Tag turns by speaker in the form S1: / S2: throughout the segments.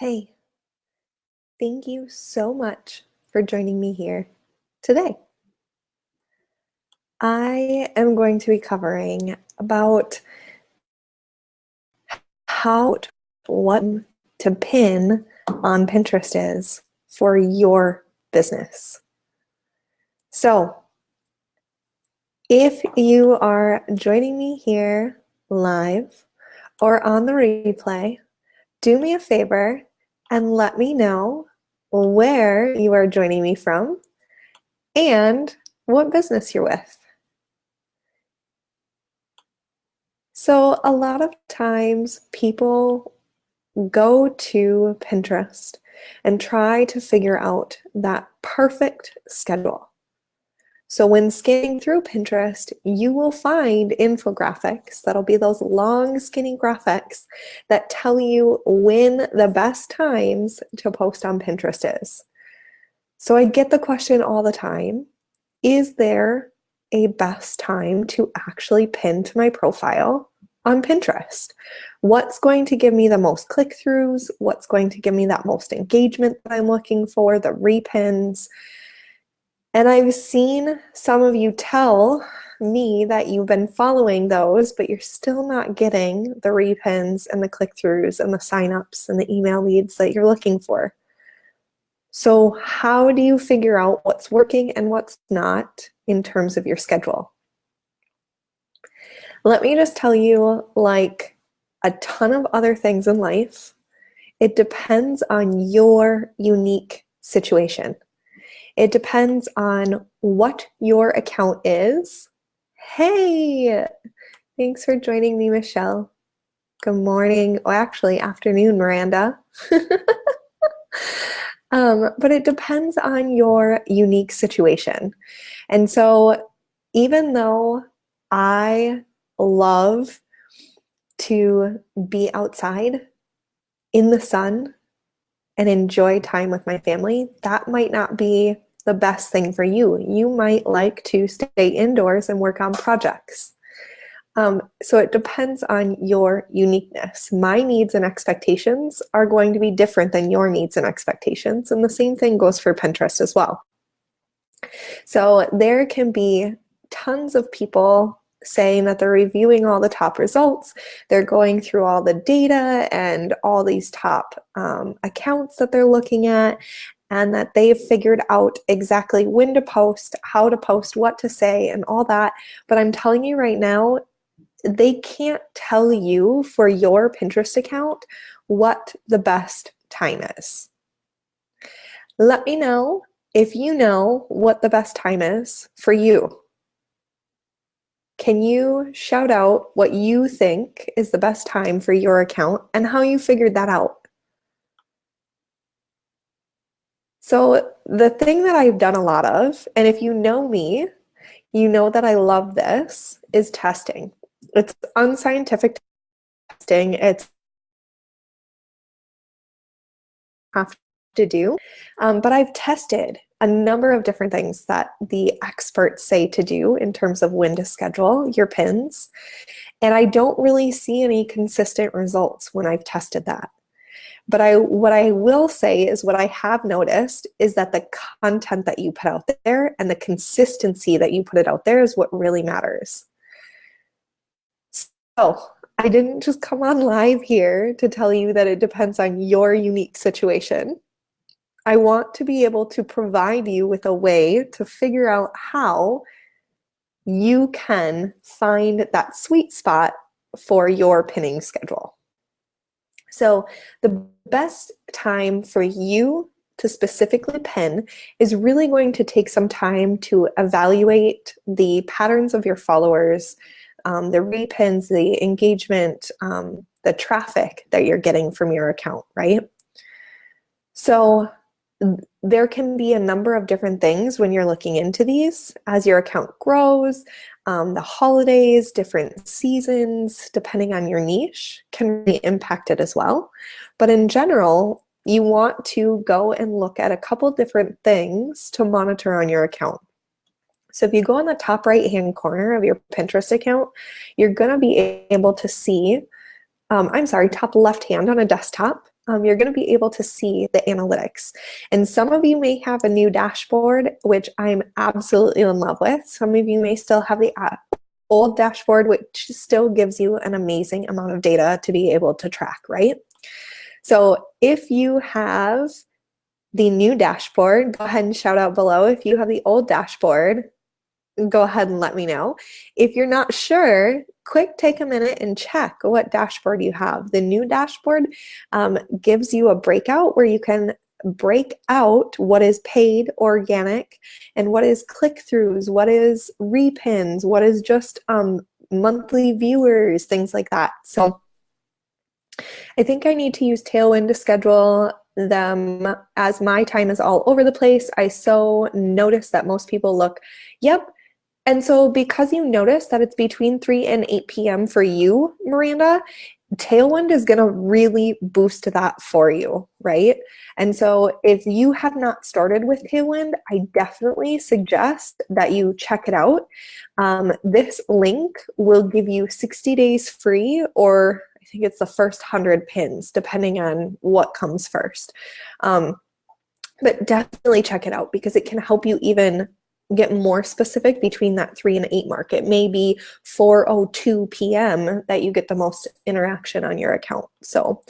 S1: Hey, thank you so much for joining me here today. I am going to be covering about how what to pin on Pinterest is for your business. So, if you are joining me here live or on the replay, do me a favor and let me know where you are joining me from and what business you're with. So a lot of times people go to Pinterest and try to figure out that perfect schedule. So when scanning through Pinterest, you will find infographics that'll be those long skinny graphics that tell you when the best times to post on Pinterest is. So I get the question all the time, is there a best time to actually pin to my profile on Pinterest? What's going to give me the most click-throughs? What's going to give me that most engagement that I'm looking for, the repins? And I've seen some of you tell me that you've been following those, but you're still not getting the repins and the click-throughs and the signups and the email leads that you're looking for. So how do you figure out what's working and what's not in terms of your schedule? Let me just tell you, like a ton of other things in life, it depends on your unique situation. It depends on what your account is. Hey, thanks for joining me, Michelle. Good morning. Oh, actually, afternoon, Miranda. But it depends on your unique situation. And so even though I love to be outside in the sun and enjoy time with my family, that might not be the best thing for you. You might like to stay indoors and work on projects. So it depends on your uniqueness. My needs and expectations are going to be different than your needs and expectations, and the same thing goes for Pinterest as well. So there can be tons of people saying that they're reviewing all the top results, they're going through all the data and all these top accounts that they're looking at, and that they've figured out exactly when to post, how to post, what to say, and all that. But I'm telling you right now, they can't tell you for your Pinterest account what the best time is. Let me know if you know what the best time is for you. Can you shout out what you think is the best time for your account and how you figured that out? So the thing that I've done a lot of, and if you know me, you know that I love this, is testing. It's unscientific testing. It's have to do. But I've tested a number of different things that the experts say to do in terms of when to schedule your pins. And I don't really see any consistent results when I've tested that. But what I will say is what I have noticed is that the content that you put out there and the consistency that you put it out there is what really matters. So I didn't just come on live here to tell you that it depends on your unique situation. I want to be able to provide you with a way to figure out how you can find that sweet spot for your pinning schedule. So the best time for you to specifically pin is really going to take some time to evaluate the patterns of your followers, the repins, the engagement, the traffic that you're getting from your account, right? So there can be a number of different things when you're looking into these as your account grows. The holidays, different seasons, depending on your niche, can be impacted as well. But in general, you want to go and look at a couple different things to monitor on your account. So if you go on the top right-hand corner of your Pinterest account, you're going to be able to see, top left-hand on a desktop, you're going to be able to see the analytics. And some of you may have a new dashboard, which I'm absolutely in love with. Some of you may still have the old dashboard, which still gives you an amazing amount of data to be able to track, right? So if you have the new dashboard, go ahead and shout out below. If you have the old dashboard, go ahead and let me know. If you're not sure, take a minute and check what dashboard you have. The new dashboard gives you a breakout where you can break out what is paid organic and what is click-throughs, what is repins, what is just monthly viewers, things like that. So I think I need to use Tailwind to schedule them, as my time is all over the place. I so notice that most people look, yep. And so because you notice that it's between 3 and 8 p.m. for you, Miranda, Tailwind is going to really boost that for you, right? And so if you have not started with Tailwind, I definitely suggest that you check it out. This link will give you 60 days free, or I think it's the first 100 pins, depending on what comes first. But definitely check it out because it can help you even get more specific between that 3 and 8 mark. It may be 4:02 p.m. that you get the most interaction on your account. So,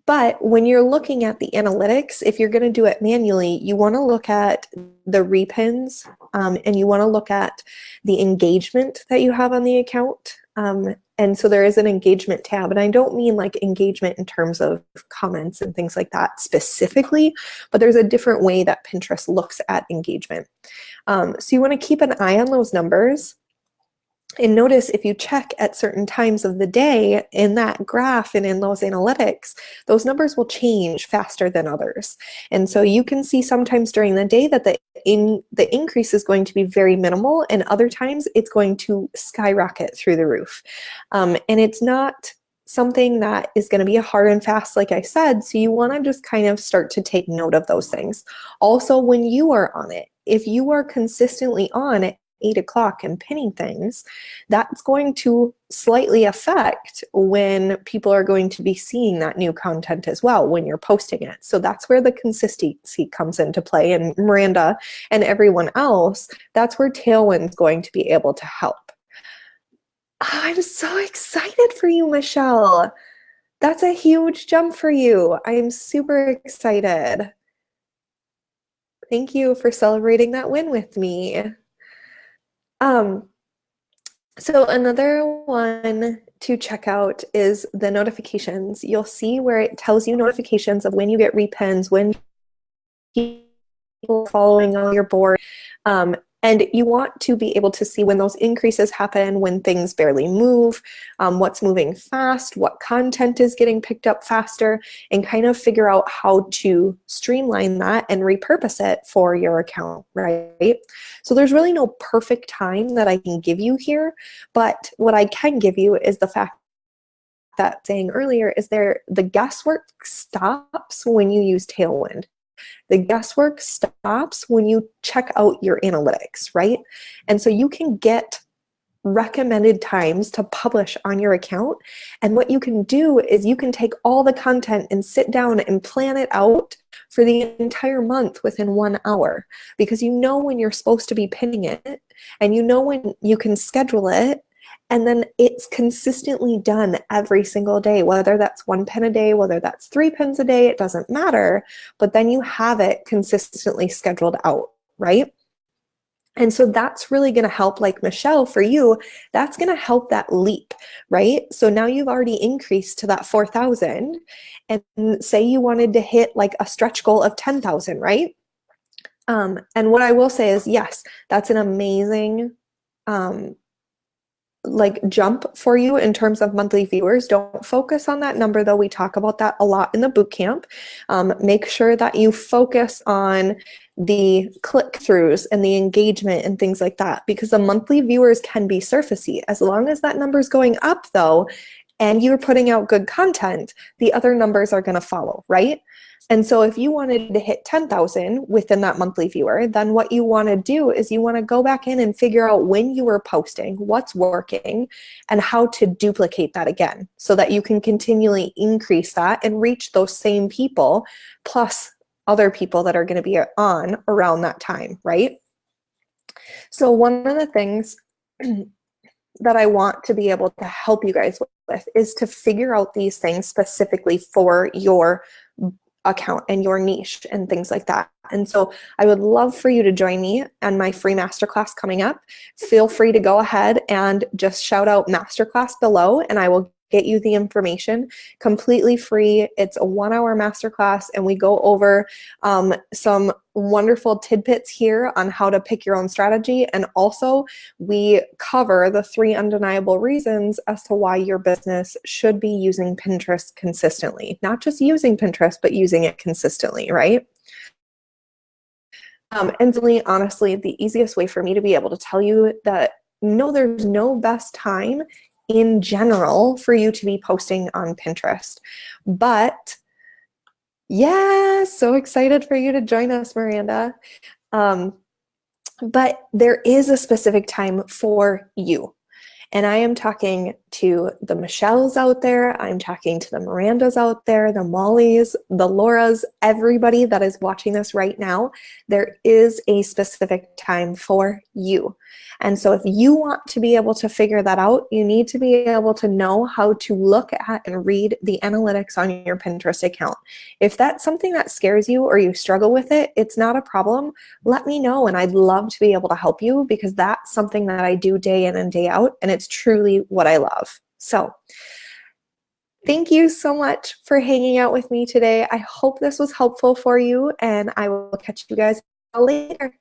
S1: but when you're looking at the analytics, if you're going to do it manually, you want to look at the repins and you want to look at the engagement that you have on the account. And so there is an engagement tab, and I don't mean like engagement in terms of comments and things like that specifically, but there's a different way that Pinterest looks at engagement. So you want to keep an eye on those numbers. And notice if you check at certain times of the day in that graph and in those analytics, those numbers will change faster than others. And so you can see sometimes during the day that the increase is going to be very minimal, and other times it's going to skyrocket through the roof. And it's not something that is going to be a hard and fast, like I said, so you want to just kind of start to take note of those things. Also, when you are on it, if you are consistently on it, 8 o'clock and pinning things, that's going to slightly affect when people are going to be seeing that new content as well when you're posting it. So that's where the consistency comes into play. And Miranda and everyone else, that's where Tailwind's going to be able to help. I'm so excited for you, Michelle. That's a huge jump for you. I am super excited. Thank you for celebrating that win with me. So another one to check out is the notifications. You'll see where it tells you notifications of when you get repins, when people are following on your board. And you want to be able to see when those increases happen, when things barely move, what's moving fast, what content is getting picked up faster, and kind of figure out how to streamline that and repurpose it for your account, right? So there's really no perfect time that I can give you here, but what I can give you is the fact that saying earlier is the guesswork stops when you use Tailwind. The guesswork stops when you check out your analytics, right? And so you can get recommended times to publish on your account. And what you can do is you can take all the content and sit down and plan it out for the entire month within 1 hour, because you know when you're supposed to be pinning it and you know when you can schedule it. And then it's consistently done every single day, whether that's 1 pin a day, whether that's 3 pins a day, it doesn't matter. But then you have it consistently scheduled out, right? And so that's really going to help, like Michelle, for you, that's going to help that leap, right? So now you've already increased to that 4,000, and say you wanted to hit like a stretch goal of 10,000, right? And what I will say is, yes, that's an amazing like jump for you in terms of monthly viewers. Don't focus on that number though. We talk about that a lot in the boot camp. Make sure that you focus on the click-throughs and the engagement and things like that, because the monthly viewers can be surfacey. As long as that number is going up though, and you're putting out good content, the other numbers are going to follow, right? And so if you wanted to hit 10,000 within that monthly viewer, then what you want to do is you want to go back in and figure out when you were posting, what's working, and how to duplicate that again so that you can continually increase that and reach those same people plus other people that are going to be on around that time, right? So one of the things that I want to be able to help you guys with is to figure out these things specifically for your account and your niche and things like that. And so I would love for you to join me on my free masterclass coming up. Feel free to go ahead and just shout out masterclass below and I will get you the information completely free. It's a 1-hour masterclass and we go over some wonderful tidbits here on how to pick your own strategy. And also we cover the 3 undeniable reasons as to why your business should be using Pinterest consistently. Not just using Pinterest, but using it consistently, right? And really, honestly, the easiest way for me to be able to tell you that no, there's no best time in general for you to be posting on Pinterest. But yeah, so excited for you to join us, Miranda. But there is a specific time for you. And I am talking to the Michelles out there. I'm talking to the Mirandas out there, the Mollys, the Lauras, everybody that is watching this right now. There is a specific time for you. And so if you want to be able to figure that out, you need to be able to know how to look at and read the analytics on your Pinterest account. If that's something that scares you or you struggle with it, it's not a problem. Let me know and I'd love to be able to help you because that's something that I do day in and day out and it's truly what I love. So thank you so much for hanging out with me today. I hope this was helpful for you and I will catch you guys later.